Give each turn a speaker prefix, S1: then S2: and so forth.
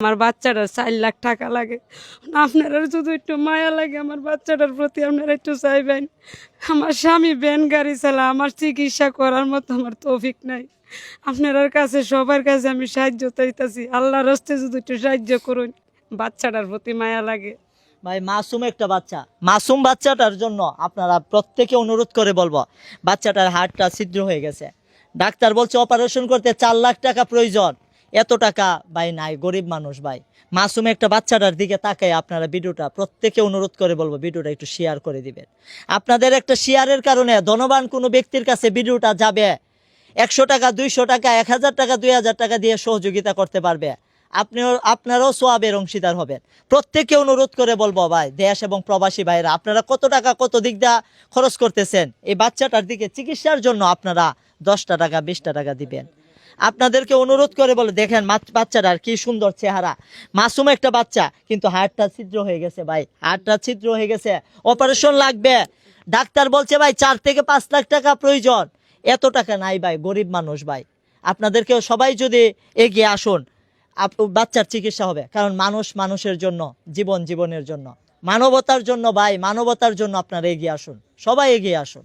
S1: আমার বাচ্চাটার 4 লাখ টাকা লাগে। আপনারা যদি একটু মায়া লাগে আমার বাচ্চাটার প্রতি আপনারা একটু চাইবেন। আমার স্বামী ভ্যান গাড়ি চালা, আমার চিকিৎসা করার মতো আমার তৌফিক নাই। আপনার কাছে সবার কাছে আমি সাহায্য চাইতেছি, আল্লাহর হস্তে যদি একটু সাহায্য করুন, বাচ্চাটার প্রতি মায়া লাগে।
S2: ভাই মাসুম একটা বাচ্চা, মাসুম বাচ্চাটার জন্য আপনারা প্রত্যেকে অনুরোধ করে বলবো, বাচ্চাটার হাড়টা ছিদ্র হয়ে গেছে, ডাক্তার বলছে অপারেশন করতে 4 লাখ টাকা প্রয়োজন। এত টাকা ভাই নাই, গরিব মানুষ ভাই। মাসুম একটা বাচ্চাটার দিকে তাকায় আপনারা ভিডিওটা প্রত্যেকে অনুরোধ করে বলবো ভিডিওটা একটু শেয়ার করে দিবেন। আপনাদের একটা শেয়ারের কারণে ধনবান কোনো ব্যক্তির কাছে ভিডিওটা যাবে, 100 টাকা 200 টাকা 1000 টাকা 2000 টাকা দিয়ে সহযোগিতা করতে পারবে। আপনারাও সোয়াবের অংশীদার হবেন। প্রত্যেককে অনুরোধ করে বলবো ভাই, দেশ এবং প্রবাসী ভাইরা, আপনারা কত টাকা কত দিক দিয়ে খরচ করতেছেন এই বাচ্চাটার দিকে চিকিৎসার জন্য, আপনারা 10টা টাকা 20টা টাকা দিবেন। আপনাদেরকে অনুরোধ করে বলে দেখেন বাচ্চাটার কি সুন্দর চেহারা, মাসুম একটা বাচ্চা, কিন্তু হাড়টা ছিদ্র হয়ে গেছে ভাই, হাড়টা ছিদ্র হয়ে গেছে, অপারেশন লাগবে। ডাক্তার বলছে ভাই 4 থেকে 5 লাখ টাকা প্রয়োজন। এত টাকা নাই ভাই, গরিব মানুষ ভাই। আপনাদেরকে সবাই যদি এগিয়ে আসুন, বাচ্চার চিকিৎসা হবে। কারণ মানুষ মানুষের জন্য, জীবন জীবনের জন্য, মানবতার জন্য ভাই, মানবতার জন্য আপনারা এগিয়ে আসুন, সবাই এগিয়ে আসুন।